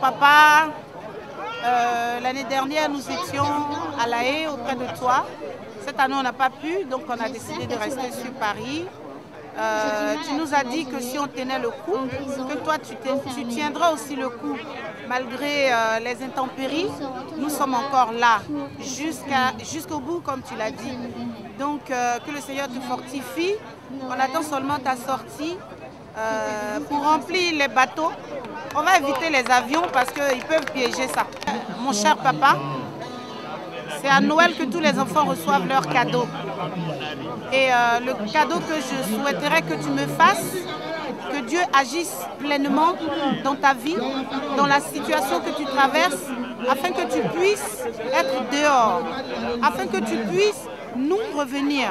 papa, l'année dernière, nous étions à La Haye auprès de toi. Cette année, on n'a pas pu, donc on a décidé de rester sur Paris. Tu nous as dit que si on tenait le coup, que toi, tu tiendras aussi le coup. Malgré les intempéries, nous sommes encore là, jusqu'au bout, comme tu l'as dit. Donc, que le Seigneur te fortifie. On attend seulement ta sortie pour remplir les bateaux. On va éviter les avions parce qu'ils peuvent piéger ça. Mon cher papa, c'est à Noël que tous les enfants reçoivent leurs cadeaux. Et le cadeau que je souhaiterais que tu me fasses, que Dieu agisse pleinement dans ta vie, dans la situation que tu traverses, afin que tu puisses être dehors, afin que tu puisses nous revenir,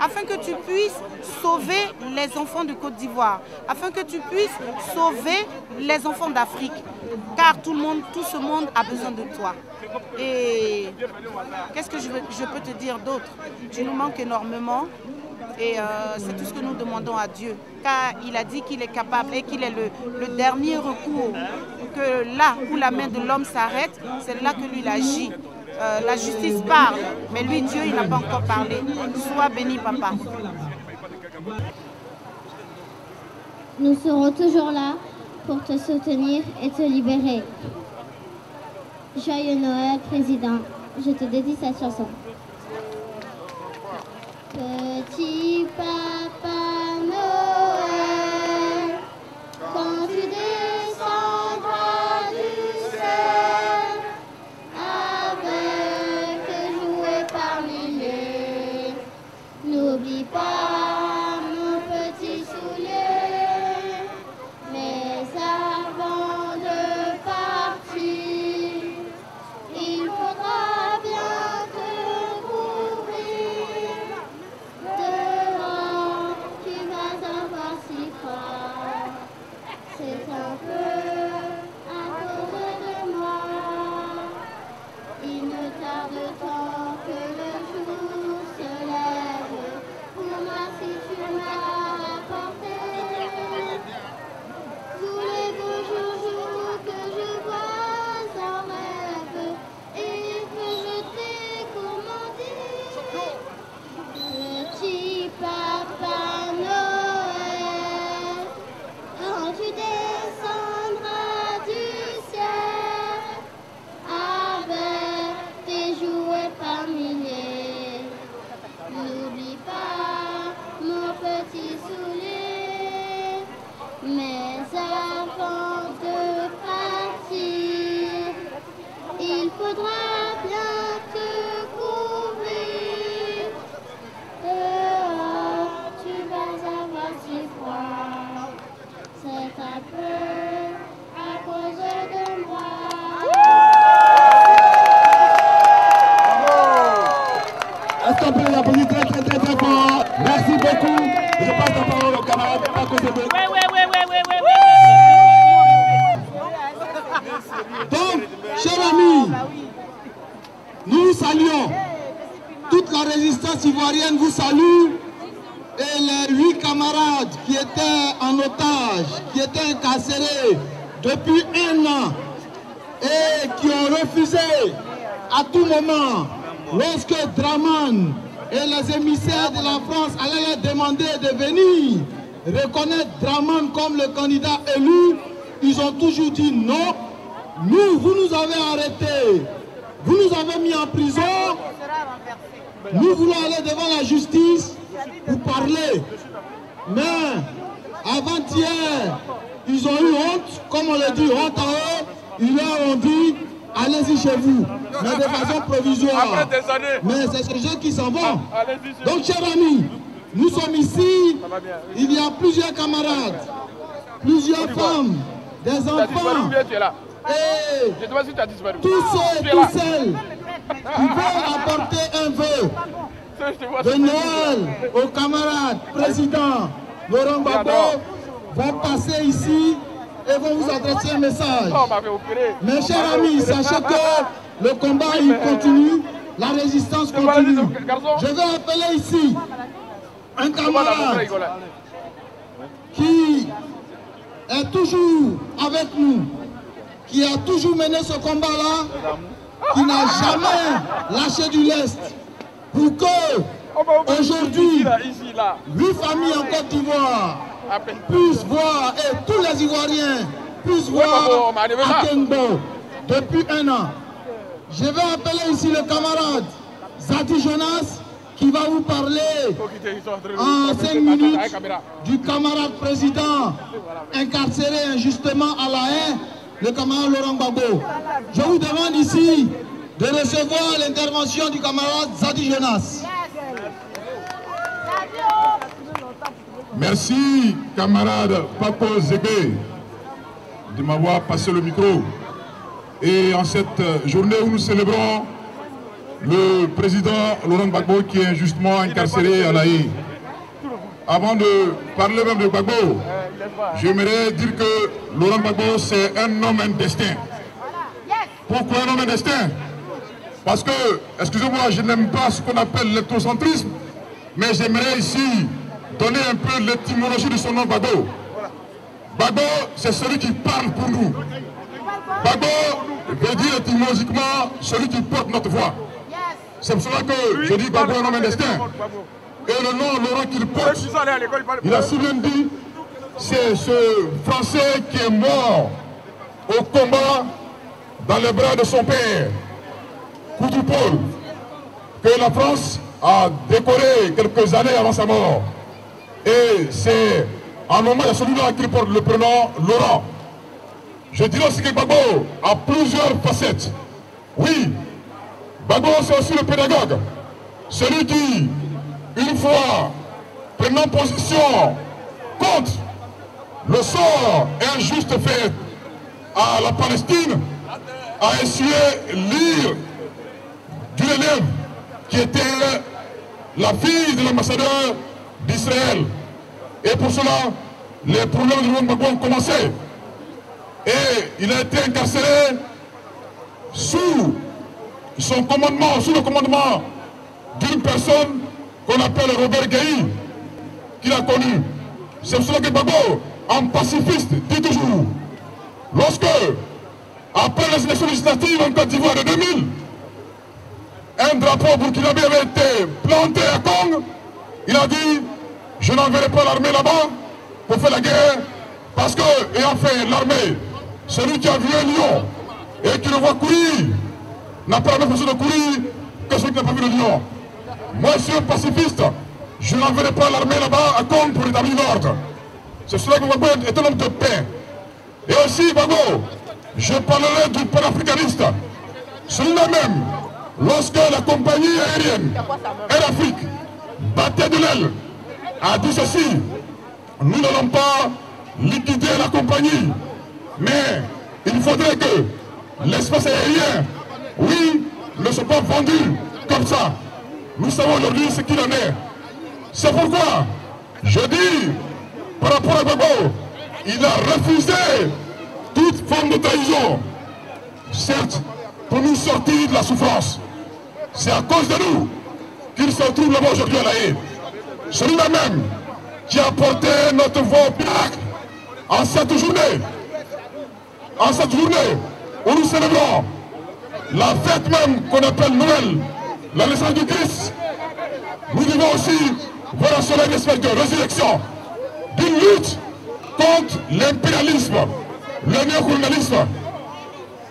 afin que tu puisses sauver les enfants de Côte d'Ivoire, afin que tu puisses sauver les enfants d'Afrique, car tout ce monde a besoin de toi. Et qu'est-ce que je peux te dire d'autre? Tu nous manques énormément et c'est tout ce que nous demandons à Dieu, car il a dit qu'il est capable et qu'il est le dernier recours, que là où la main de l'homme s'arrête, c'est là que lui il agit. La justice parle, mais lui, Dieu, il n'a pas encore parlé. Sois béni, papa. Nous serons toujours là pour te soutenir et te libérer. Joyeux Noël, Président. Je te dédie cette chanson. Petit papa Noël, quand tu descendras du ciel, avec tes jouets par milliers, n'oublie pas mon petit soulier, mais avant de partir, il faudra bien te couvrir. Dehors, tu vas avoir si froid. C'est un peu à cause de moi. Il ne tarde tant que le jour se lève. Pour moi, si tu m'as apporté tous les beaux jours que je vois en rêve et que je t'ai commandé. Petit papa Noël, quand tu descendras du ciel, avec tes jouets par milliers, n'oublie pas mon petit soulier, mais avant de partir, il faudra bien te couvrir. Dehors, tu vas avoir si froid. C'est un peu à cause de moi. Est-ce qu'on peut l'applaudir très fort? Merci beaucoup. Je passe la parole au camarade Paco Sebe. Donc, chers amis, nous saluons. Toute la résistance ivoirienne vous salue. Et les 8 camarades qui étaient en otage, qui étaient incarcérés depuis 1 an et qui ont refusé à tout moment, lorsque Dramane et les émissaires de la France allaient leur demander de venir reconnaître Dramane comme le candidat élu, ils ont toujours dit non. Nous, vous nous avez arrêtés, vous nous avez mis en prison, nous voulons aller devant la justice pour parler. Mais avant-hier, ils ont eu honte, comme on le dit, honte à eux, ils leur ont dit allez-y chez vous, mais de façon provisoire. Mais c'est ces gens qui s'en vont. Donc, chers amis, nous sommes ici, il y a plusieurs camarades, plusieurs femmes, des enfants, et tous ceux et toutes celles qui veulent apporter un vœu de Noël aux camarades président Laurent Gbagbo vont passer ici et vont vous adresser un message. Mes chers amis, sachez que le combat il continue, la résistance continue. Je vais appeler ici un camarade qui est toujours avec nous, qui a toujours mené ce combat-là, qui n'a jamais lâché du lest, pour que aujourd'hui, 8 familles en Côte d'Ivoire puissent voir, et tous les Ivoiriens puissent voir Akengo depuis 1 an. Je vais appeler ici le camarade Zati Jonas qui va vous parler en 5 minutes du camarade président incarcéré injustement à La Haye, le camarade Laurent Gbagbo. Je vous demande ici de recevoir l'intervention du camarade Zati Jonas. Merci, camarade Papo Zébé, de m'avoir passé le micro. Et en cette journée où nous célébrons le président Laurent Gbagbo qui est injustement incarcéré à La Haye. Avant de parler même de Gbagbo, j'aimerais dire que Laurent Gbagbo c'est un homme, un destin. Pourquoi un homme, un destin? Parce que, excusez-moi, je n'aime pas ce qu'on appelle l'ethnocentrisme, mais j'aimerais ici donner un peu l'étymologie de son nom Gbagbo. Gbagbo, c'est celui qui parle pour nous. Gbagbo veut dire étymologiquement celui qui porte notre voix. C'est pour cela que je dis Gbagbo un homme, un destin. Et le nom Laurent qu'il porte, il a si bien dit, c'est ce Français qui est mort au combat dans les bras de son père, Koutoupol, que la France a décoré quelques années avant sa mort. Et c'est en hommage à celui-là qu'il porte le prénom Laurent. Je dirais aussi que Gbagbo a plusieurs facettes. Oui, Gbagbo c'est aussi le pédagogue. Celui qui, une fois prenant position contre le sort injuste fait à la Palestine, a essuyé l'ire d'une élève qui était la fille de l'ambassadeur d'Israël. Et pour cela, les problèmes de Laurent Gbagbo ont commencé. Et il a été incarcéré sous son commandement, sous le commandement d'une personne qu'on appelle Robert Guéhi, qu'il a connu. C'est pour cela que Gbagbo, en pacifiste, dit toujours, lorsque, après les élections législatives en Côte d'Ivoire de 2000, un drapeau burkinabé avait été planté à Kong, il a dit, je n'enverrai pas l'armée là-bas pour faire la guerre, parce que, ayant fait l'armée, celui qui a vu un lion et qui le voit courir, n'a pas la même façon de courir que celui qui n'a pas vu le lion. Moi, je suis un pacifiste, je n'enverrai pas l'armée là-bas à Kong pour établir l'ordre. C'est cela que Gbagbo est un homme de paix. Et aussi, Gbagbo, je parlerai du panafricaniste. Celui-là même, lorsque la compagnie aérienne Air Afrique battait de l'aile, a dit ceci, nous n'allons pas liquider la compagnie, mais il faudrait que l'espace aérien, oui, ne soit pas vendu comme ça. Nous savons aujourd'hui ce qu'il en est. C'est pourquoi je dis, par rapport à Gbagbo, il a refusé toute forme de trahison. Certes, pour nous sortir de la souffrance. C'est à cause de nous qu'il se trouve là-bas aujourd'hui à La Haye. Celui-là même qui a porté notre voix au piracle en cette journée. En cette journée où nous célébrons la fête même qu'on appelle Noël, la naissance du Christ. Nous devons aussi voir un soleil d'espèce de résurrection, d'une lutte contre l'impérialisme, le néocolonialisme.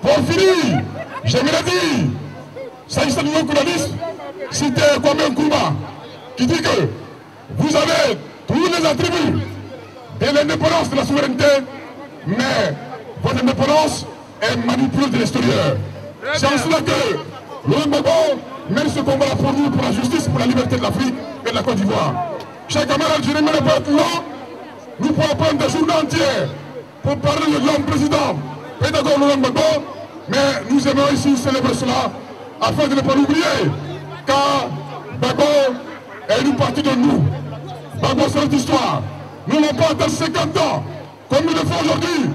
Pour finir, j'aimerais dire, s'agissant du néocolonialisme, c'était Kwame Nkrumah qui dit que vous avez tous les attributs de l'indépendance de la souveraineté, mais votre indépendance est manipulée de l'extérieur. C'est en cela que Laurent Gbagbo mène ce combat pour nous, pour la justice, pour la liberté de l'Afrique et de la Côte d'Ivoire. Chers camarades, je n'aimerais pas être long. Nous pourrons prendre des journées entières pour parler de l'homme président, pédagogue Laurent Gbagbo, mais nous aimons ici célébrer cela afin de ne pas l'oublier, car Gbagbo est une partie de nous. Gbagbo, c'est notre histoire. Nous n'avons pas atteint 50 ans, comme nous le faisons aujourd'hui,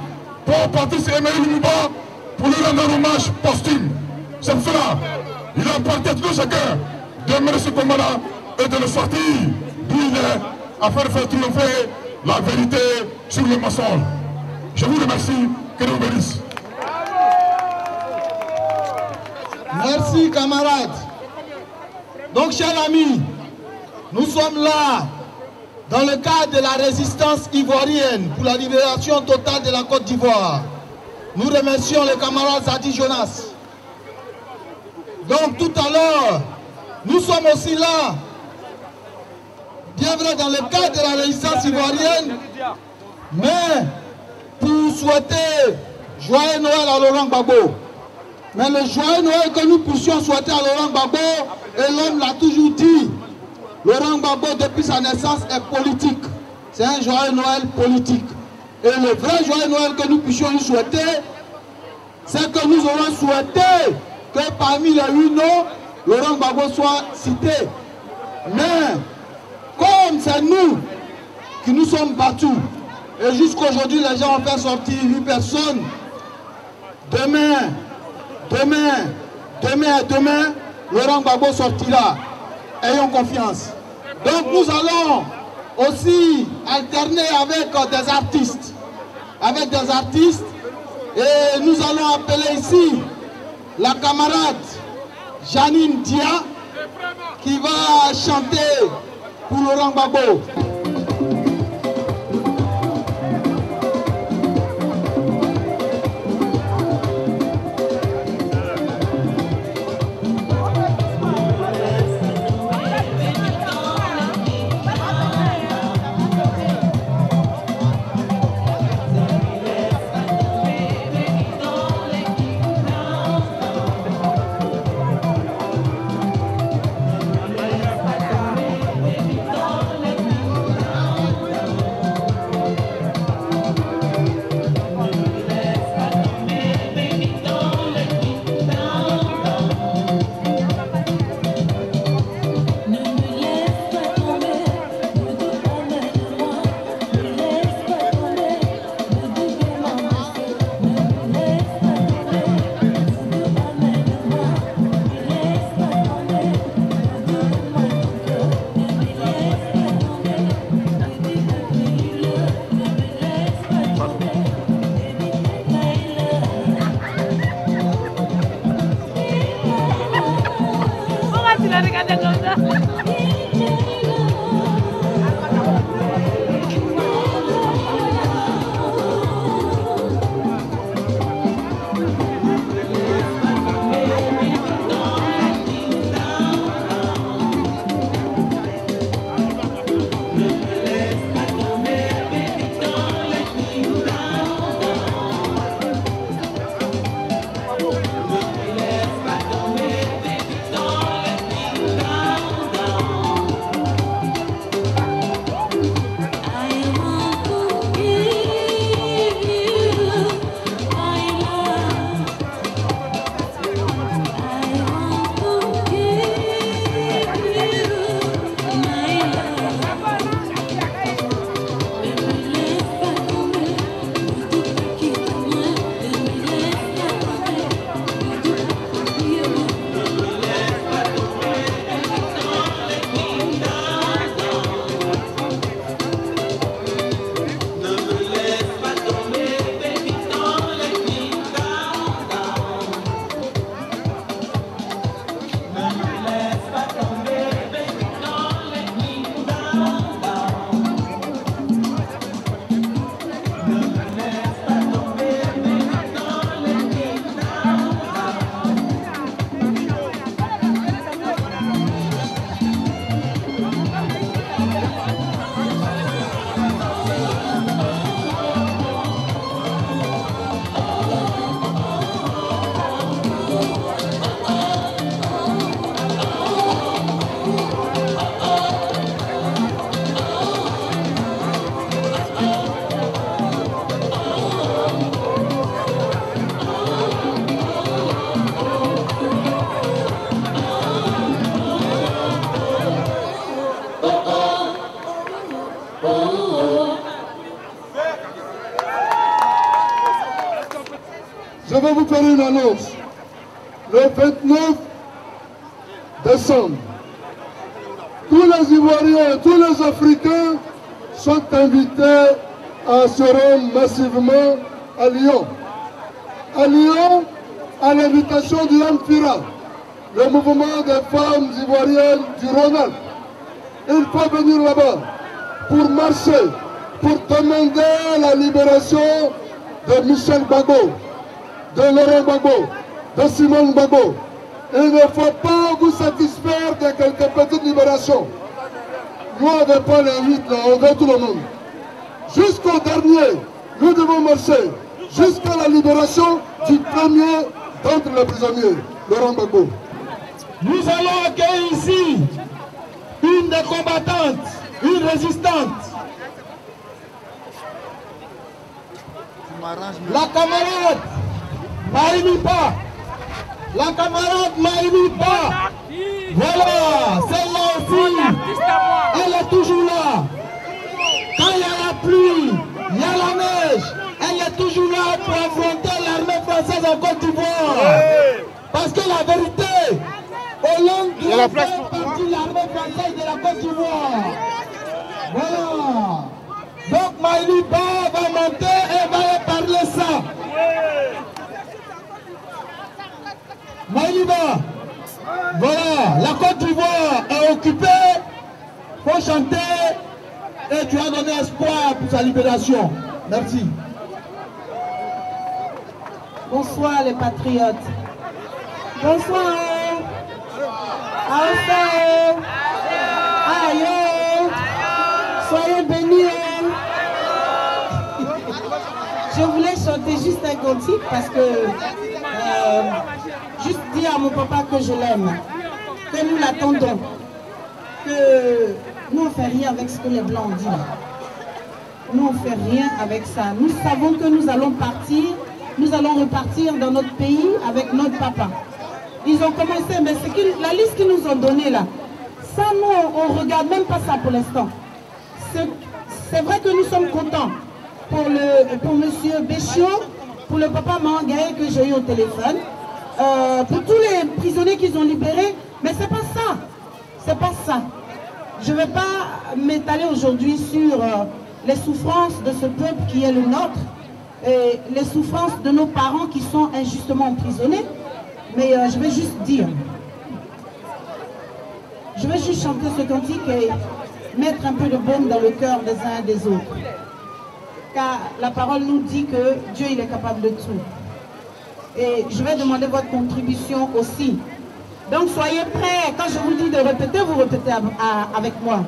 pour partir sur Emery Lumumba, pour lui rendre un hommage posthume. C'est pour cela, il appartient à tout chacun de mener ce combat-là et de le sortir d'où il est, afin de faire triompher la vérité sur le mensonge. Je vous remercie, que Dieu vous bénisse. Merci camarades. Donc chers amis, nous sommes là dans le cadre de la résistance ivoirienne pour la libération totale de la Côte d'Ivoire. Nous remercions le camarade Zadi Jonas. Donc tout à l'heure, nous sommes aussi là, bien vrai dans le cadre de la résistance ivoirienne, mais pour souhaiter joyeux Noël à Laurent Gbagbo. Mais le joyeux Noël que nous puissions souhaiter à Laurent Gbagbo, et l'homme l'a toujours dit, Laurent Gbagbo depuis sa naissance est politique. C'est un joyeux Noël politique. Et le vrai joyeux Noël que nous puissions lui souhaiter, c'est que nous aurons souhaité que parmi les 8 noms, Laurent Gbagbo soit cité. Mais comme c'est nous qui nous sommes battus, et jusqu'aujourd'hui les gens ont fait sortir 8 personnes, demain, Laurent Gbagbo sortira. Ayons confiance. Donc nous allons aussi alterner avec des artistes. Et nous allons appeler ici la camarade Janine Dia qui va chanter pour Laurent Gbagbo. Je vais vous faire une annonce. Le 29 décembre, tous les Ivoiriens, tous les Africains sont invités à se rendre massivement à Lyon. À Lyon, à l'invitation de l'Ampira. le mouvement des femmes ivoiriennes du Rhône-Alpes. Il faut venir là-bas pour marcher, pour demander la libération de Michel Gbagbo, de Laurent Gbagbo, de Simone Gbagbo. Il ne faut pas vous satisfaire de quelques petites libérations. Nous, on ne veut pas les 8, on veut tout le monde. Jusqu'au dernier, nous devons marcher jusqu'à la libération du premier d'entre les prisonniers, Laurent Gbagbo. Nous allons accueillir ici une des combattantes, une résistante. La camarade Maïmipa. La camarade Maïmipa. Voilà, celle-là aussi. Elle est toujours là. Quand il y a la pluie, il y a la neige. Elle est toujours là pour affronter l'armée française en Côte d'Ivoire. Parce que la vérité, Hollande doit faire partie de l'armée française de la Côte d'Ivoire. Voilà. Donc Maïliba va monter et va parler ça. Maïliba, voilà, la Côte d'Ivoire est occupée. Il faut chanter et tu as donné espoir pour sa libération. Merci. Bonsoir les patriotes. Bonsoir. Aïe. Soyez bénis. Je voulais chanter juste un cantique parce que juste dire à mon papa que je l'aime, que nous l'attendons, que nous on fait rien avec ce que les blancs ont dit là. Nous on fait rien avec ça. Nous savons que nous allons partir, nous allons repartir dans notre pays avec notre papa. Ils ont commencé, mais la liste qu'ils nous ont donnée là, ça nous on regarde même pas ça pour l'instant. C'est vrai que nous sommes contents pour monsieur Béchiot, pour le papa Mangaé que j'ai eu au téléphone, pour tous les prisonniers qu'ils ont libérés, mais c'est pas ça. C'est pas ça. Je ne vais pas m'étaler aujourd'hui sur les souffrances de ce peuple qui est le nôtre, et les souffrances de nos parents qui sont injustement emprisonnés, mais je vais juste dire, je vais juste chanter ce cantique et mettre un peu de baume dans le cœur des uns et des autres. Car la parole nous dit que Dieu il est capable de tout. Et je vais demander votre contribution aussi. Donc soyez prêts. Quand je vous dis de répéter, vous répétez avec moi.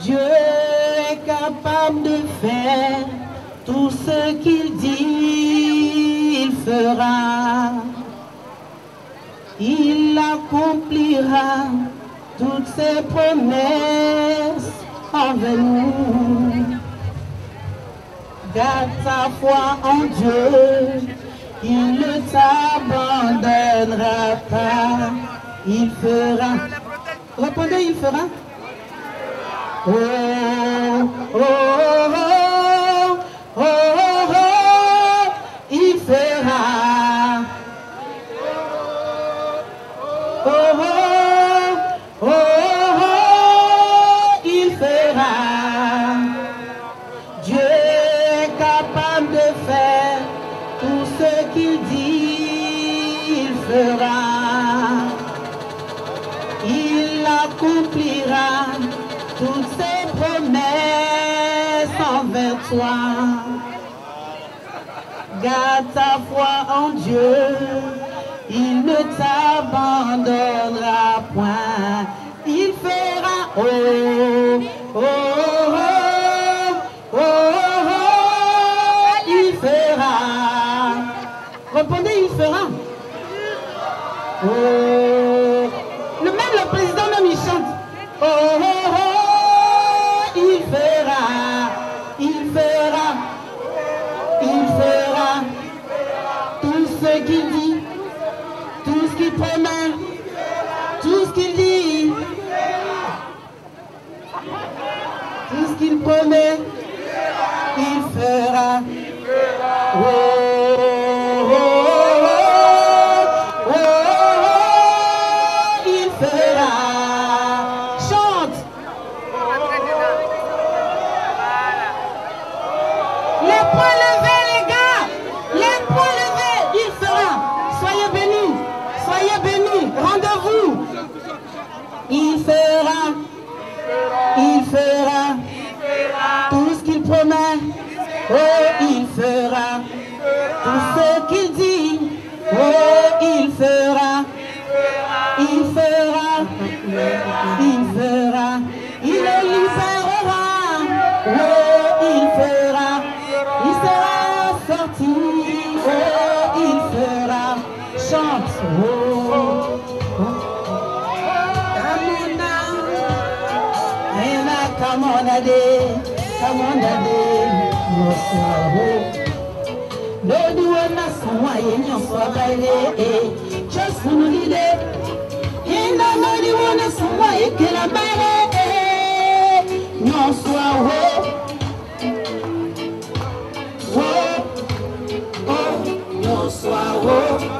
Dieu est capable de faire tout ce qu'il dit, il fera. Il accomplira toutes ses promesses envers nous. Garde ta foi en Dieu, il ne t'abandonnera pas, il fera. Répondez, il fera. Oh, oh, oh, oh, oh, oh, il fera. Oh, oh, oh, oh, il fera. Dieu est capable de faire tout ce qu'il dit, il fera. Il accomplira toutes ses promesses envers toi. Garde ta foi en Dieu, il ne t'abandonnera point. Il fera. Oh, oh, oh, oh, oh, oh, il fera. Répondez, il fera. Oh, même le président même il chante. Oh, oh, oh, il fera. Il fera. Il fera. Tout ce qu'il dit. Tout ce qu'il promet, tout ce qu'il dit, tout ce qu'il promet, il fera. Oh, oh, oh, oh, oh, il fera. Chante. Les poings levés, les gars. Les poings levés, il fera. Soyez bénis. Soyez bénis. Rendez il fera tout ce qu'il promet. Oh, il fera tout ce qu'il dit. Oh, il fera, il le libérera. Oh, il fera, il sera sorti. Oh, il fera, chante. Oh, come on, no do na someone in your father, just for the day. In the money, one of someone you can abide. No swallow. Oh, no swallow.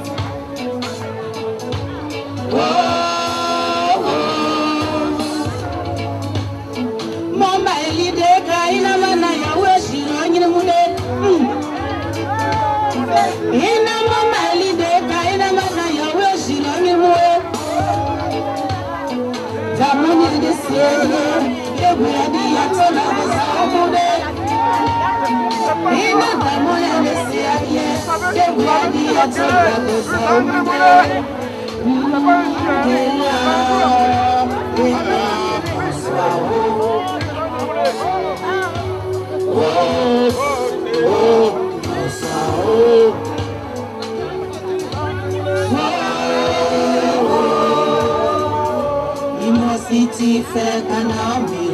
City fait canami,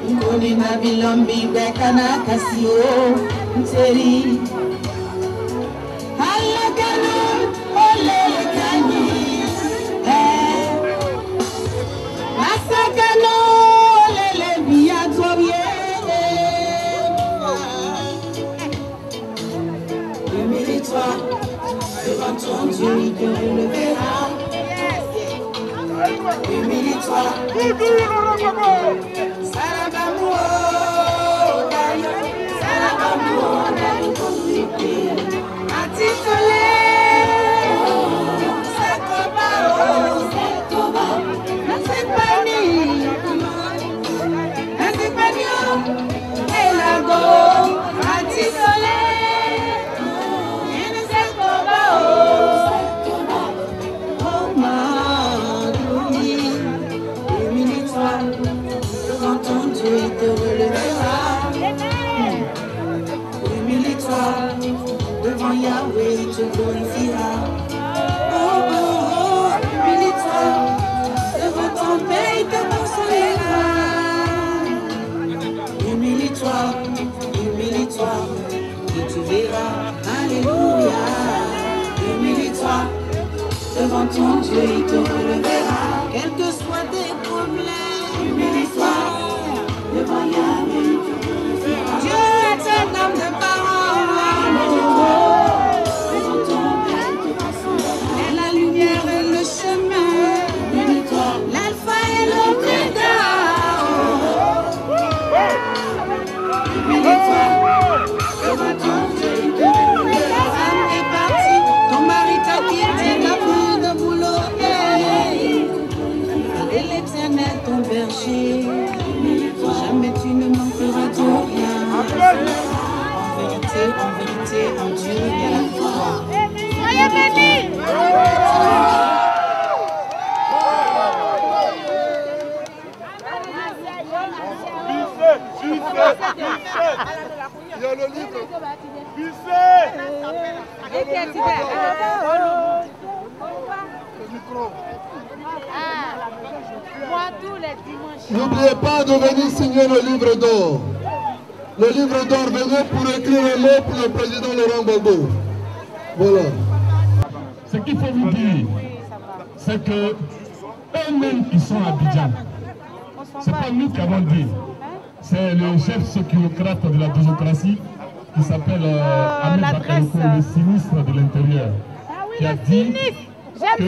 ngoni na bilombi bekana kasio nteri, halakano ole kani, masakano ole biya tobie, humilise-toi devant ton Dieu, il te relèvera. Humilise-toi. Devant Yahweh, il te glorifiera. Oh, oh, oh, humilie-toi. Devant ton Père, il te consolera. Humilie-toi, humilie-toi, et tu verras. Alléluia. Humilie-toi. Devant ton Dieu, il te relèvera. Quels que soient tes problèmes, humilie-toi. Devant Yahweh, il te glorifiera. Dieu est un homme de parole. Jamais tu ne manqueras de rien. En vérité, en Dieu, il y a la victoire. Soyez bénis. Il y a le livre. N'oubliez pas de venir signer le livre d'or. Le livre d'or, venez pour écrire un mot pour le président Laurent Gbagbo. Voilà. Ce qu'il faut vous dire, c'est que eux-mêmes, ils sont à Abidjan. Ce n'est pas nous qui avons dit. C'est le chef sécurocrate de la démocratie qui s'appelle Ahmed Bakaloko, le sinistre de l'intérieur, qui a dit que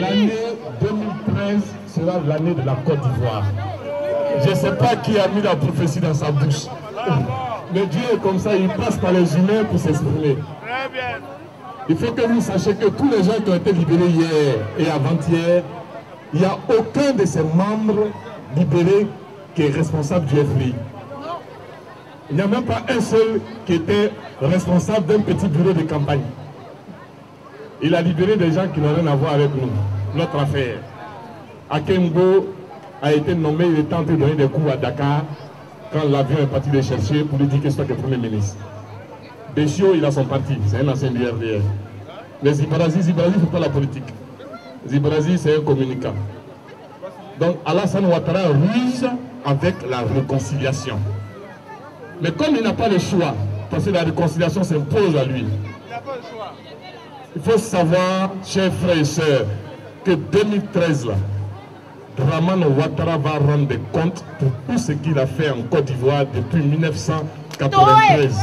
l'année 2013 sera l'année de la Côte d'Ivoire. Je ne sais pas qui a mis la prophétie dans sa bouche. Mais Dieu est comme ça, il passe par les humains pour s'exprimer. Très bien. Il faut que vous sachiez que tous les gens qui ont été libérés hier et avant-hier, il n'y a aucun de ces membres libérés qui est responsable du FPI. Il n'y a même pas un seul qui était responsable d'un petit bureau de campagne. Il a libéré des gens qui n'ont rien à voir avec nous, notre affaire. Akembo a été nommé, il est en train de donner des coups à Dakar quand l'avion est parti les chercher pour lui dire que c'est le Premier ministre. Béchio, il a son parti, c'est un ancien du RDR. Mais Zibrazi ne fait pas la politique. Zibrazi, c'est un communicant. Donc Alassane Ouattara ruse avec la réconciliation. Mais comme il n'a pas le choix, parce que la réconciliation s'impose à lui, il faut savoir, chers frères et sœurs, que 2013, là, Dramane Ouattara va rendre des comptes pour tout ce qu'il a fait en Côte d'Ivoire depuis 1993.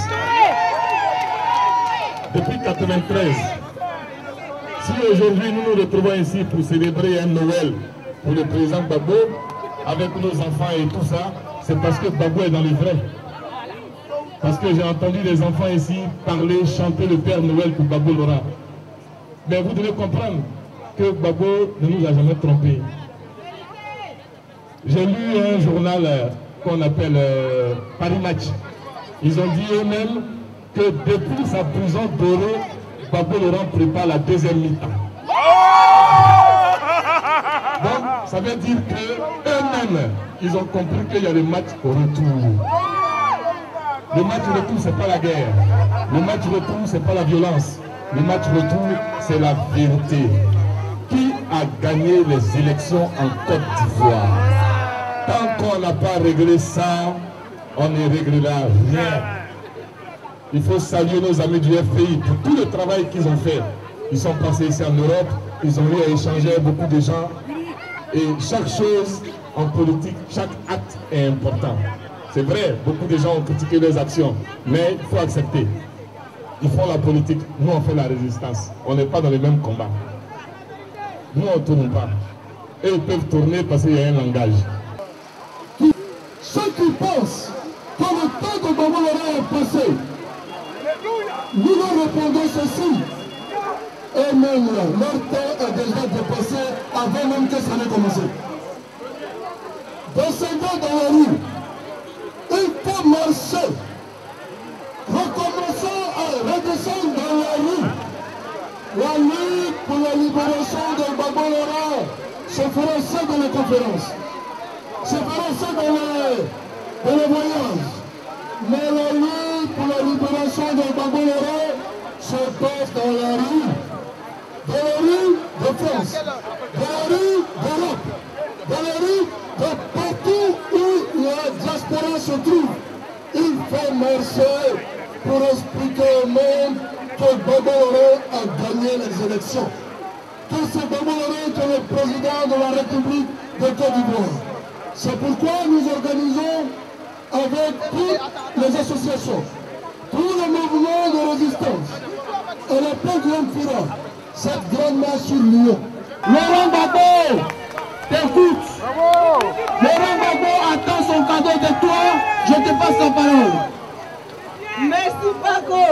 Depuis 1993. Si aujourd'hui nous nous retrouvons ici pour célébrer un Noël pour le président Gbagbo, avec nos enfants et tout ça, c'est parce que Gbagbo est dans le vrai. Parce que j'ai entendu les enfants ici parler, chanter le Père Noël pour Gbagbo Laurent. Mais vous devez comprendre que Gbagbo ne nous a jamais trompés. J'ai lu un journal qu'on appelle Paris Match. Ils ont dit eux-mêmes que depuis sa prison dorée, Gbagbo Laurent prépare la deuxième mi-temps. Donc, ça veut dire qu'eux-mêmes, ils ont compris qu'il y a le match au retour. Le match retour, ce n'est pas la guerre. Le match retour, ce n'est pas la violence. Le match retour, c'est la vérité. Qui a gagné les élections en Côte d'Ivoire? Tant qu'on n'a pas réglé ça, on ne réglera rien. Il faut saluer nos amis du FPI pour tout le travail qu'ils ont fait. Ils sont passés ici en Europe, ils ont eu à échanger avec beaucoup de gens. Et chaque chose en politique, chaque acte est important. C'est vrai, beaucoup de gens ont critiqué leurs actions, mais il faut accepter. Ils font la politique, nous on fait la résistance. On n'est pas dans les mêmes combats. Nous on ne tourne pas. Et ils peuvent tourner parce qu'il y a un langage. Ceux qui pensent que le temps de Gbagbo Laurent est passé, nous leur répondons ceci. Eux-mêmes, leur temps est déjà dépassé avant même que ça n'ait commencé. Descendons dans la rue. Il faut marcher. Recommençons à redescendre dans la rue. La lutte pour la libération de Gbagbo Laurent se fera ça dans les conférences. Se fera ça dans les voyages. Mais la lutte pour la libération de Gbagbo Laurent se passe dans la rue. Dans la rue de France, dans la rue d'Europe, dans la rue de partout où la diaspora se trouve. Il faut marcher pour expliquer au monde que Gbagbo Laurent a gagné les élections. Que c'est Gbagbo Laurent qui est le président de la République de Côte d'Ivoire. C'est pourquoi nous organisons avec toutes les associations, tous les mouvements de résistance et la plus grande fureur, cette grande marche sur Lyon. Laurent Gbagbo, t'écoute. Laurent Gbagbo attend son cadeau de toi, je te passe la parole. Merci Paco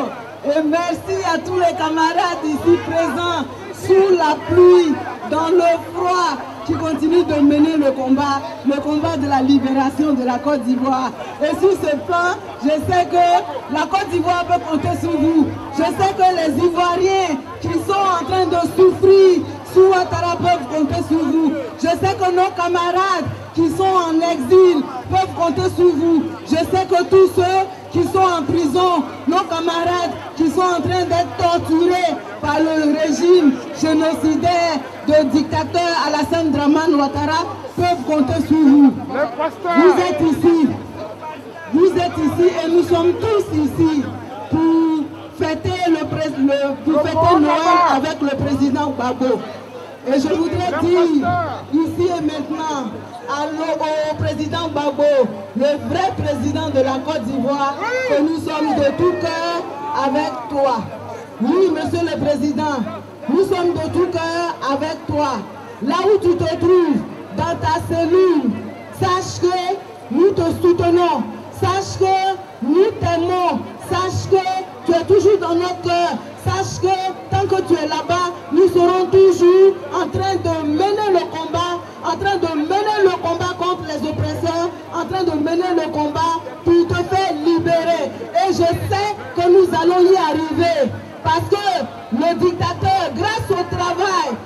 et merci à tous les camarades ici présents sous la pluie, dans le froid, qui continuent de mener le combat de la libération de la Côte d'Ivoire. Et sur ce plan, je sais que la Côte d'Ivoire peut compter sur vous. Je sais que les Ivoiriens qui sont en train de souffrir sous Ouattara peuvent compter sur vous. Je sais que nos camarades qui sont en exil peuvent compter sur vous. Je sais que tous ceux qui sont en prison, nos camarades qui sont en train d'être torturés par le régime génocidaire de dictateur Alassane Dramane Ouattara peuvent compter sur vous. Vous êtes ici. Vous êtes ici et nous sommes tous ici pour fêter Noël avec le président Gbagbo. Et je voudrais dire ici et maintenant au président Gbagbo, le vrai président de la Côte d'Ivoire, que nous sommes de tout cœur avec toi. Oui, monsieur le président, nous sommes de tout cœur avec toi. Là où tu te trouves, dans ta cellule, sache que nous te soutenons, sache que nous t'aimons, sache que tu es toujours dans notre cœur, sache que tant que tu es là-bas, nous serons toujours en train de mener le combat, contre les oppresseurs, en train de mener le combat pour te faire libérer. Et je sais que nous allons y arriver. Parce que le dictateur, grâce au travail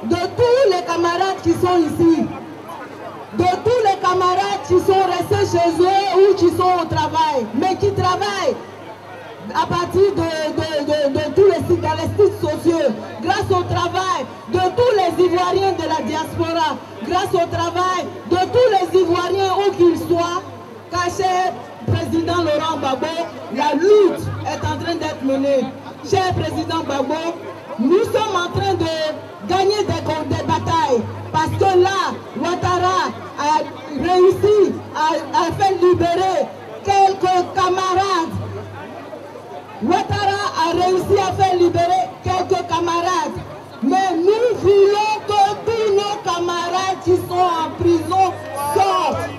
de tous les camarades qui sont ici, de tous les camarades qui sont restés chez eux ou qui sont au travail, mais qui travaillent à partir de tous les sites sociaux, grâce au travail de tous les Ivoiriens de la diaspora, grâce au travail de tous les Ivoiriens où qu'ils soient, cher président Laurent Gbagbo, la lutte est en train d'être menée. Cher président Gbagbo, nous sommes en train de gagner des batailles parce que là, Ouattara a réussi à faire libérer quelques camarades. Ouattara a réussi à faire libérer quelques camarades. Mais nous voulons que tous nos camarades qui sont en prison sortent.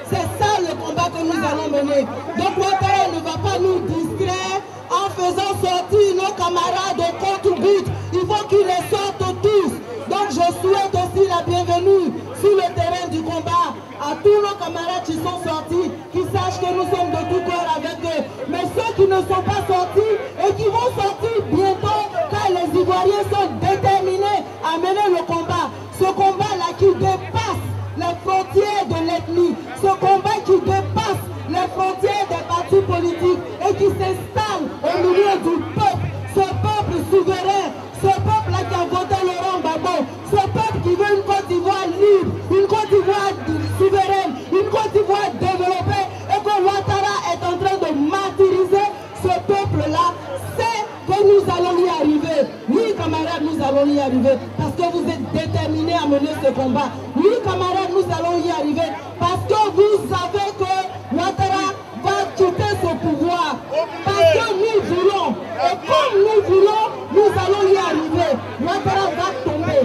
C'est ça le combat que nous allons mener. Donc Ouattara ne va pas nous distraire en faisant sortir nos camarades au compte-gouttes. Il faut qu'ils les sortent tous. Donc je souhaite aussi la bienvenue sur le terrain du combat à tous nos camarades qui sont sortis, qui sachent que nous sommes de tout cœur avec eux. Mais ceux qui ne sont pas sortis et qui vont sortir bientôt, car les Ivoiriens sont déterminés à mener le combat. Ce combat-là qui dépasse les frontières de l'ethnie, ce combat qui dépasse les frontières des partis politiques et qui s'installe au milieu du peuple, ce peuple souverain, ce peuple-là qui a voté Laurent Gbagbo, ce peuple qui veut une Côte d'Ivoire libre, une Côte d'Ivoire souveraine, une Côte d'Ivoire développée, et que Ouattara est en train de martyriser ce peuple-là, c'est que nous allons y arriver. Oui, camarades, nous allons y arriver, parce que vous êtes déterminés à mener ce combat. Oui, camarades, nous allons y arriver, parce que vous savez que Ouattara va quitter ce pouvoir, parce que nous voulons, et comme nous voulons, nous allons y arriver. Ouattara va tomber.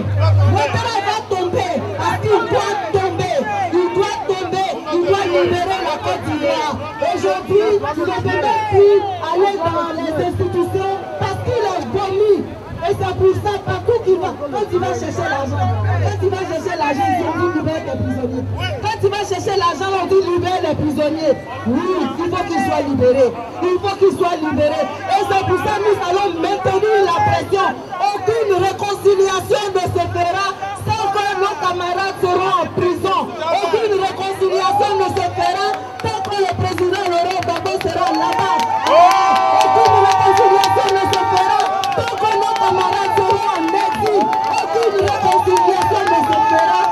Ouattara va tomber, parce qu'il doit tomber. Il doit tomber, il doit libérer la Côte d'Ivoire. Aujourd'hui, tu ne peux même plus aller dans les institutions parce qu'il est vomi. Et c'est pour ça, partout qu'il va, quand il va chercher l'argent, ils ont dit libérer les prisonniers. Quand il va chercher l'argent, on dit libérer les prisonniers. Oui, il faut qu'ils soient libérés. Il faut qu'ils soient libérés. Et c'est pour ça que nous allons maintenir la pression. Aucune réconciliation ne se fera sans que nos camarades seront en prison. Aucune réconciliation ne se fera tant que le président Laurent Gbagbo sera là-bas. Aucune réconciliation ne se fera tant que nos camarades seront en exil. Aucune réconciliation ne se fera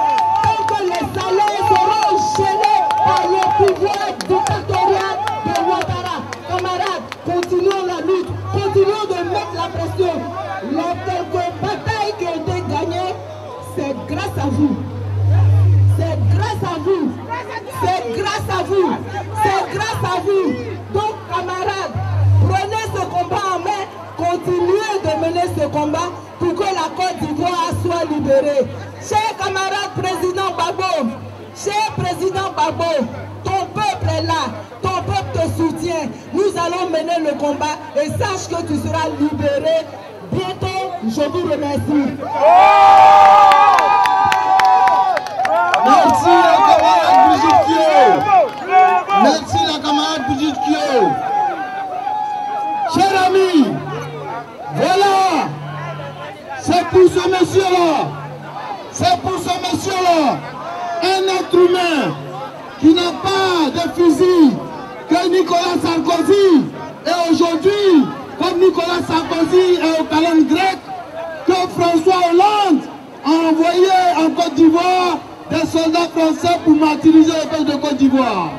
tant que les salaires seront gênés par le pouvoir dictatorial de Ouattara. Camarades, continuons la lutte, continuons de mettre la pression. Les quelques batailles qui ont été gagnées, c'est grâce à vous. C'est grâce à vous. C'est grâce à vous. C'est grâce à vous. Donc, camarades, prenez ce combat en main, continuez de mener ce combat pour que la Côte d'Ivoire soit libérée. Cher camarade président Gbagbo, cher président Gbagbo, ton peuple est là, ton peuple te soutient. Nous allons mener le combat et sache que tu seras libéré bientôt. Je vous remercie. Merci la camarade Brigitte Kio. Merci la camarade Brigitte Kio. Chers amis, voilà, c'est pour ce monsieur-là, un être humain qui n'a pas de fusil que Nicolas Sarkozy. Et aujourd'hui, comme Nicolas Sarkozy est au calendrier grec, que François Hollande a envoyé en Côte d'Ivoire des soldats français pour martyriser le peuple de Côte d'Ivoire.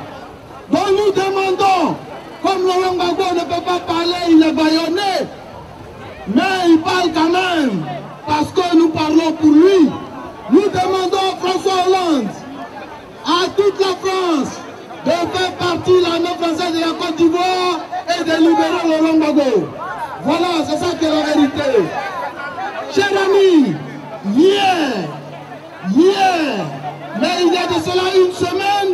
Donc nous demandons, comme Laurent Gbagbo ne peut pas parler, il est bâillonné, mais il parle quand même, parce que nous parlons pour lui. Nous demandons à François Hollande, à toute la France, de faire partie de l'armée française de la Côte d'Ivoire et de libérer Laurent Gbagbo. Voilà, c'est ça qui est la vérité. Chers amis, hier, mais il y a de cela une semaine,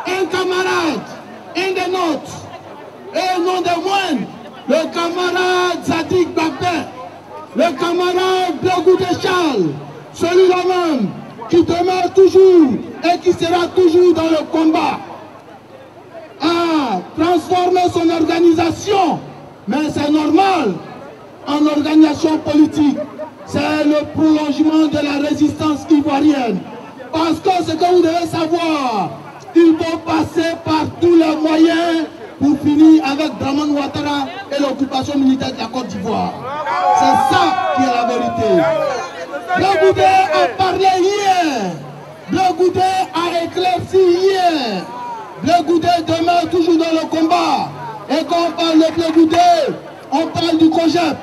un camarade, un des nôtres, et non des moindres, le camarade Zadik Bakber, le camarade Blegoudé Charles, celui-là même qui demeure toujours et qui sera toujours dans le combat, a transformé son organisation, mais c'est normal, en organisation politique. C'est le prolongement de la résistance ivoirienne. Parce que ce que vous devez savoir, il faut passer par tous les moyens pour finir avec Draman Ouattara et l'occupation militaire de la Côte d'Ivoire. C'est ça qui est la vérité. Blegoudé a parlé hier. Blegoudé a éclairci hier. Blegoudé demeure toujours dans le combat. Et quand on parle de Blegoudé, on parle du COJEP.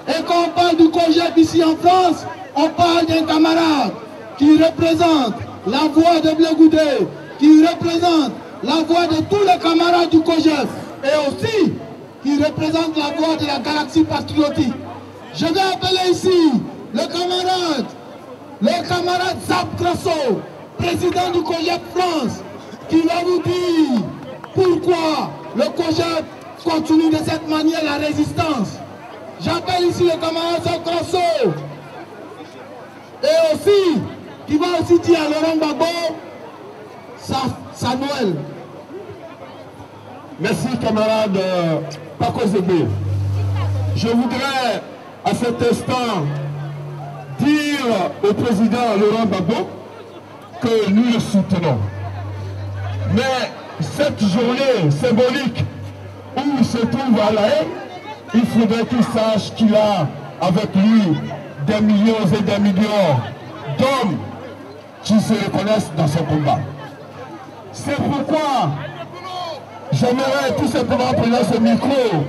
Et quand on parle du COJEP ici en France, on parle d'un camarade qui représente la voix de Blegoudé, qui représente la voix de tous les camarades du COJEP et aussi qui représente la voix de la galaxie patriotique. Je vais appeler ici le camarade Zap Grasso, président du COJEP France, qui va vous dire pourquoi le COJEP continue de cette manière la résistance. J'appelle ici le camarade Zap Grasso et aussi qui va aussi dire à Laurent Gbagbo sa Noël. Merci camarade Paco Zébé. Je voudrais à cet instant dire au président Laurent Gbagbo que nous le soutenons. Mais cette journée symbolique où il se trouve à La Haye, il faudrait qu'il sache qu'il a avec lui des millions et des millions d'hommes qui se reconnaissent dans son combat. C'est pourquoi j'aimerais tout simplement prendre ce micro,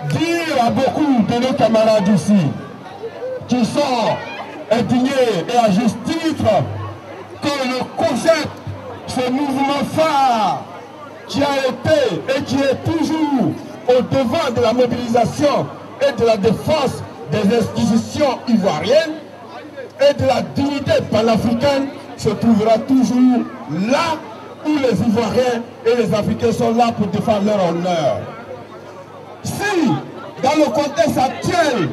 dire à beaucoup de nos camarades ici, qui sont indignés et à juste titre, que le COJEP, ce mouvement phare qui a été et qui est toujours au devant de la mobilisation et de la défense des institutions ivoiriennes et de la dignité panafricaine, se trouvera toujours là où les Ivoiriens et les Africains sont là pour défendre leur honneur. Si, dans le contexte actuel,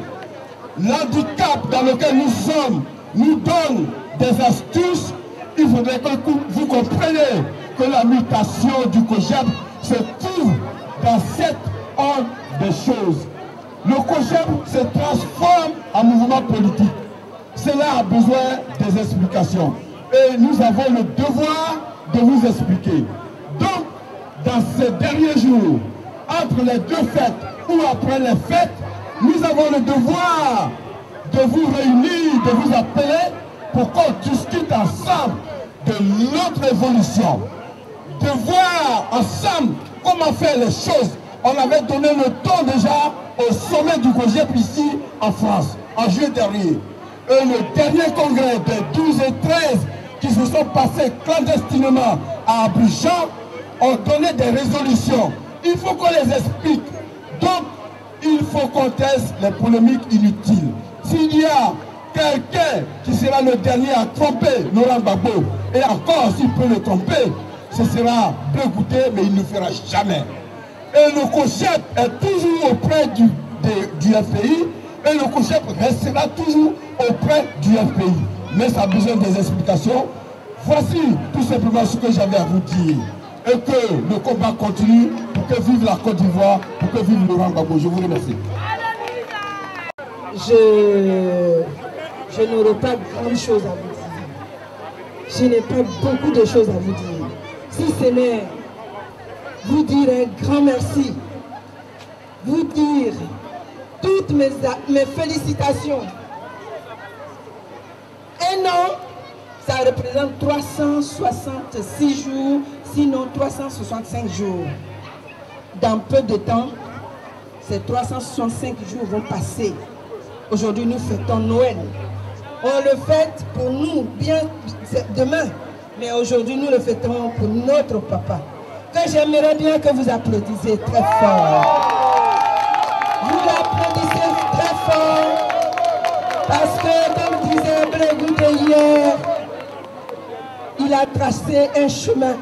l'handicap dans lequel nous sommes nous donne des astuces, il faudrait que vous compreniez que la mutation du COJEP se trouve dans cette ordre des choses. Le COJEP se transforme en mouvement politique. Cela a besoin des explications. Et nous avons le devoir de vous expliquer. Donc, dans ces derniers jours, entre les deux fêtes ou après les fêtes, nous avons le devoir de vous réunir, de vous appeler pour qu'on discute ensemble de notre évolution, de voir ensemble comment faire les choses. On avait donné le temps déjà au sommet du COJEP ici en France, en juillet dernier. Et le dernier congrès des 12 et 13 qui se sont passés clandestinement à Abidjan ont donné des résolutions. Il faut qu'on les explique. Donc, il faut qu'on taise les polémiques inutiles. S'il y a quelqu'un qui sera le dernier à tromper Laurent Gbagbo, et encore s'il peut le tromper, ce sera Blegoudé, mais il ne le fera jamais. Et le COJEP est toujours auprès du FPI, et le COJEP restera toujours auprès du FPI. Mais ça a besoin des explications. Voici tout simplement ce que j'avais à vous dire. Et que le combat continue pour que vive la Côte d'Ivoire, pour que vive Laurent Gbagbo. Je vous remercie. Je n'aurai pas grand chose à vous dire. Je n'ai pas beaucoup de choses à vous dire. Si ce n'est vous dire un grand merci, vous dire toutes mes félicitations. Un an, ça représente 366 jours, sinon 365 jours. Dans peu de temps, ces 365 jours vont passer. Aujourd'hui, nous fêtons Noël. On le fête pour nous, bien demain. Mais aujourd'hui, nous le fêtons pour notre papa. Que j'aimerais bien que vous applaudissiez très fort. Vous l'applaudissez très fort. Parce que, comme disait Blegoudé hier, il a tracé un chemin.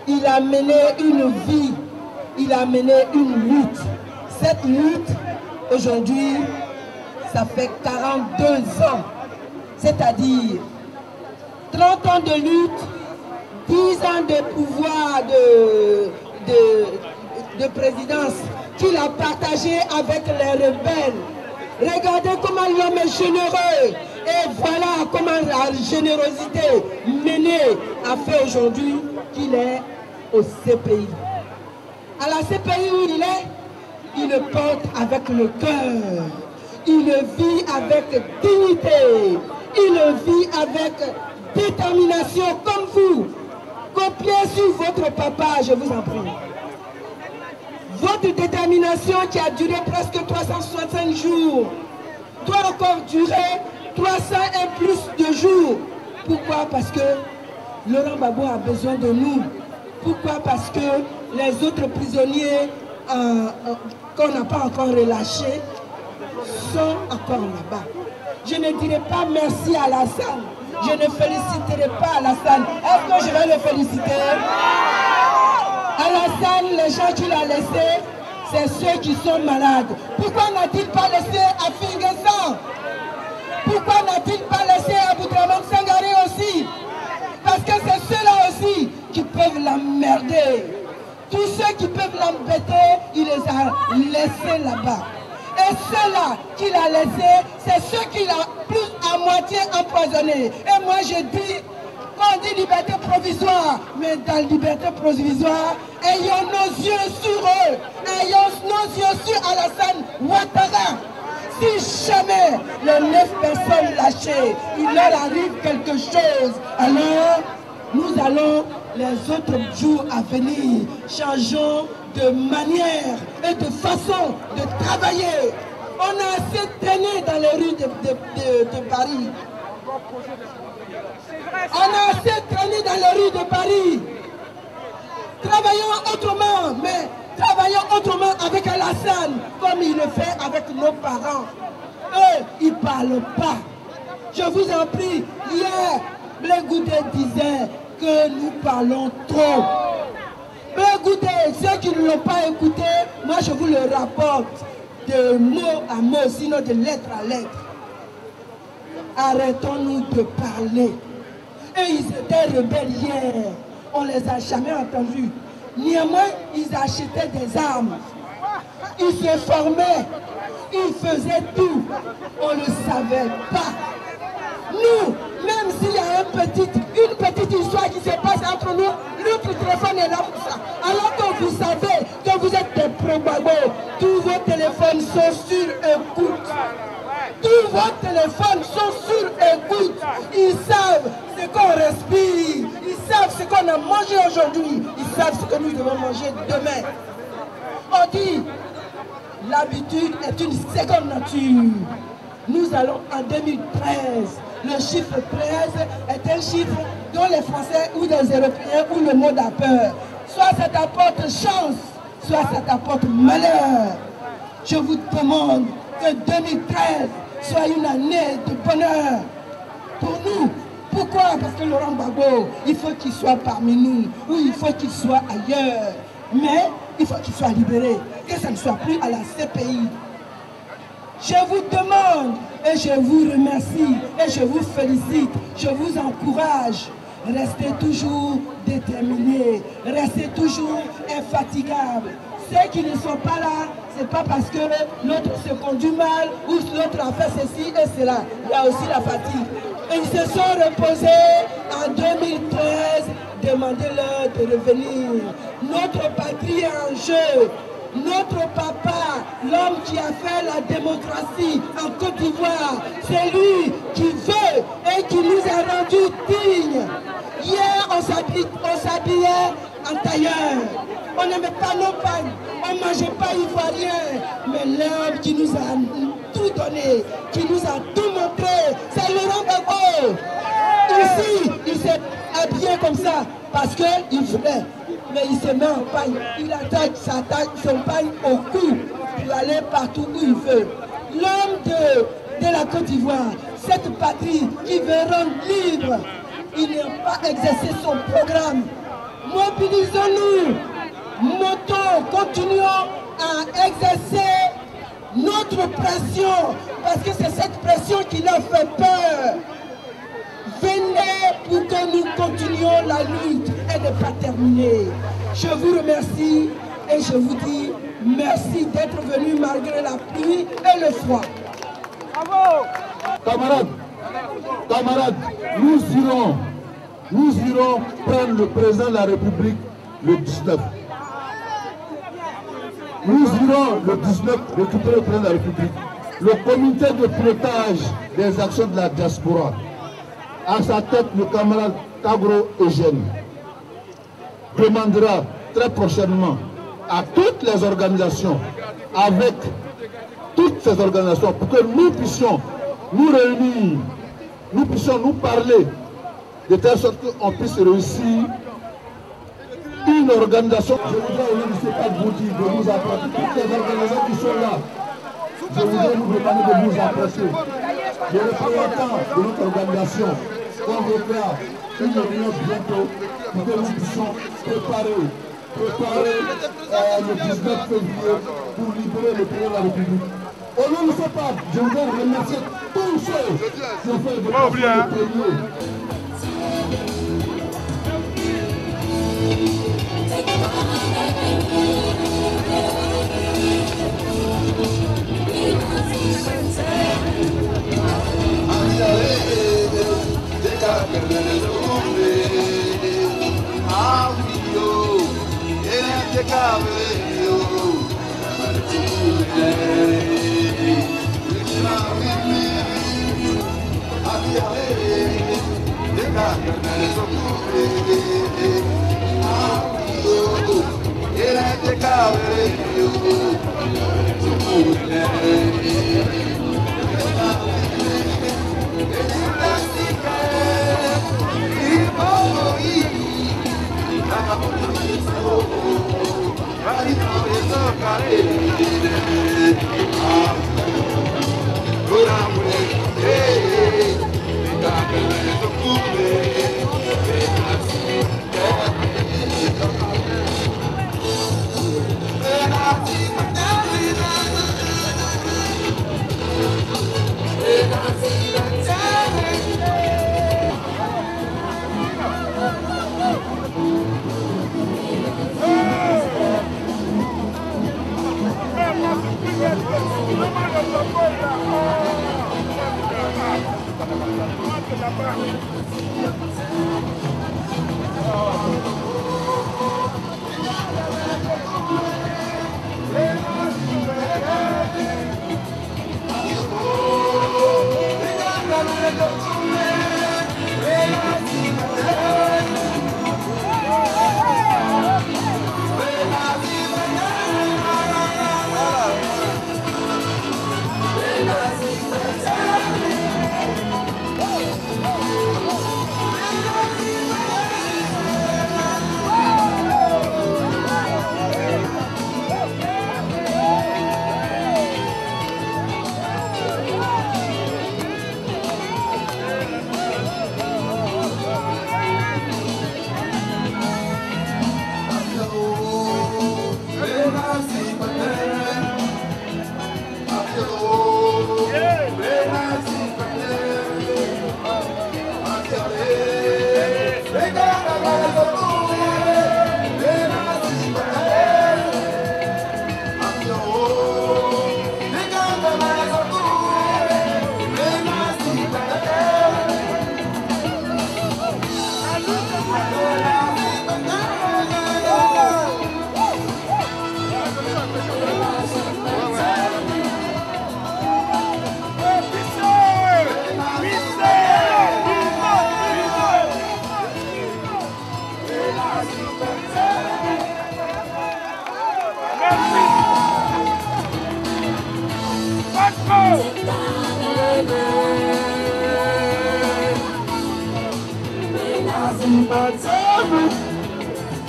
Il a mené une vie. Il a mené une lutte. Cette lutte, aujourd'hui, ça fait 42 ans. C'est-à-dire 30 ans de lutte, 10 ans de pouvoir de présidence qu'il a partagé avec les rebelles. Regardez comment l'homme est généreux. Et voilà comment la générosité menée a fait aujourd'hui qu'il est au CPI. À la CPI où il est, il le porte avec le cœur. Il le vit avec dignité. Il le vit avec détermination comme vous. Copiez sur votre papa, je vous en prie. Votre détermination qui a duré presque 365 jours doit encore durer 300 et plus de jours. Pourquoi? Parce que Laurent Gbagbo a besoin de nous. Pourquoi? Parce que les autres prisonniers qu'on n'a pas encore relâchés sont encore là-bas. Je ne dirai pas merci à Alassane. Je ne féliciterai pas Alassane. Est-ce que je vais le féliciter? Alassane, les gens qu'il a laissés, c'est ceux qui sont malades. Pourquoi n'a-t-il pas laissé à Finguessan? Pourquoi n'a-t-il pas laissé à Boutraman Sangaré aussi? Parce que c'est ceux-là aussi qui peuvent l'emmerder. Tous ceux qui peuvent l'embêter, il les a laissés là-bas. Et ceux-là qu'il a laissés, c'est ceux qu'il a plus à moitié empoisonnés. Et moi je dis, on dit liberté provisoire, mais dans liberté provisoire, ayons nos yeux sur eux, ayons nos yeux sur Alassane Ouattara. Si jamais les 9 personnes lâchées, il leur arrive quelque chose, alors nous allons les autres jours à venir, changeons de manière et de façon de travailler. On a assez traîné dans les rues de Paris. On a assez traîné dans les rues de Paris. Travaillons autrement, mais travaillons autrement avec Alassane, comme il le fait avec nos parents. Eux, ils ne parlent pas. Je vous en prie, hier, Blé Goudé disait que nous parlons trop. Blé Goudé, ceux qui ne l'ont pas écouté, moi je vous le rapporte de mot à mot, sinon de lettre à lettre. Arrêtons-nous de parler. Et ils étaient rebelles hier. On ne les a jamais entendus. Néanmoins, ils achetaient des armes. Ils se formaient. Ils faisaient tout. On ne savait pas. Nous, même s'il y a une petite histoire qui se passe entre nous, notre téléphone est là pour ça. Alors que vous savez que vous êtes des pro-Gbagbo, tous vos téléphones sont sur écoute. Tous vos téléphones sont sur écoute. Ils savent ce qu'on respire. Ils savent ce qu'on a mangé aujourd'hui. Ils savent ce que nous devons manger demain. On dit, l'habitude est une seconde nature. Nous allons en 2013. Le chiffre 13 est un chiffre dont les Français ou les Européens ou le monde a peur. Soit ça t'apporte chance, soit ça t'apporte malheur. Je vous demande que 2013 soit une année de bonheur pour nous. Pourquoi? Parce que Laurent Gbagbo, il faut qu'il soit parmi nous, ou il faut qu'il soit ailleurs. Mais il faut qu'il soit libéré, que ça ne soit plus à la CPI. Je vous demande et je vous remercie et je vous félicite, je vous encourage. Restez toujours déterminés, restez toujours infatigables. Ceux qui ne sont pas là, ce n'est pas parce que l'autre se conduit mal ou l'autre a fait ceci et cela. Il y a aussi la fatigue. Ils se sont reposés en 2013. Demandez-leur de revenir. Notre patrie est en jeu. Notre papa, l'homme qui a fait la démocratie en Côte d'Ivoire, c'est lui qui veut et qui nous a rendus dignes. Hier, on s'habillait en tailleur. On n'aimait pas nos pagnes, on ne mangeait pas ivoirien. Mais l'homme qui nous a tout donné, qui nous a tout montré, c'est Laurent Gbagbo. Ici, il s'est habillé comme ça parce qu'il voulait. Mais il se met en pagne, il attaque son pagne au cou pour aller partout où il veut. L'homme de la Côte d'Ivoire, cette patrie qui veut rendre libre, il n'a pas exercé son programme. Mobilisons-nous, montons, continuons à exercer notre pression, parce que c'est cette pression qui leur fait peur. Venez pour que nous continuions la lutte et ne pas terminer. Je vous remercie et je vous dis merci d'être venus malgré la pluie et le froid. Bravo! Camarades, nous irons prendre le président de la République le 19. Nous irons le 19 récupérer le président de la République. Le comité de pilotage des actions de la diaspora, à sa tête le camarade Kagro Eugène, demandera très prochainement à toutes les organisations, avec toutes ces organisations, pour que nous puissions nous réunir, nous puissions nous parler, de telle sorte qu'on puisse réussir une organisation. Je voudrais au nom du CEPAC vous dire de nous approcher, toutes les organisations qui sont là, je voudrais vous demander de nous approcher. Les représentants de notre organisation convoquera une réunion bientôt pour que nous puissions préparer le 19 février pour libérer le président de la République. Au nom de CEPAC, je voudrais remercier tous ceux qui ont fait le premier.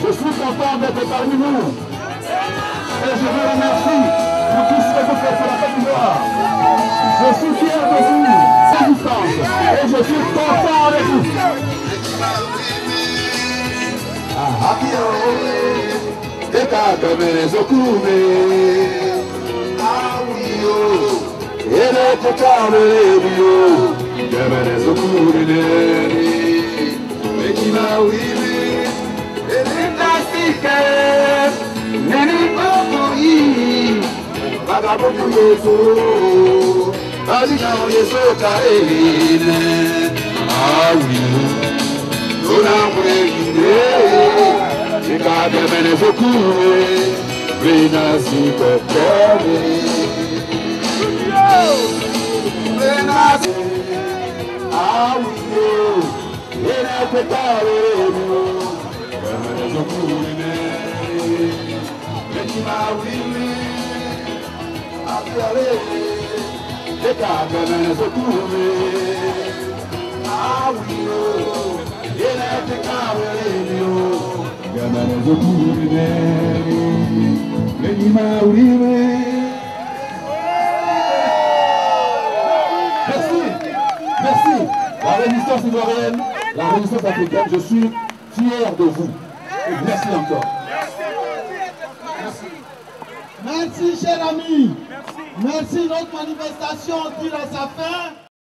Je suis content d'être parmi vous. Et je vous remercie pour tout ce que vous faites pour la Côte d'Ivoire. Je suis fier de vous, à distance. Et je suis content avec vous. Eka kamene zokume awiyo ele tekame biyo kamene zokume mekima wibi ele tasike nene kokoi vagabundo yeso alika yeso kaene awiyo dona mwengine Ikademene zokure, vena sikokore. Vena awiyo, vena petare mo. Ikademene zokure, vena wiwi, abiare. Ikademene zokure, awiyo, vena petare mo. Merci, merci. La résistance ivoirienne, la résistance africaine, je suis fier de vous. Et merci encore. Merci, cher ami. Merci, notre manifestation tire à sa fin.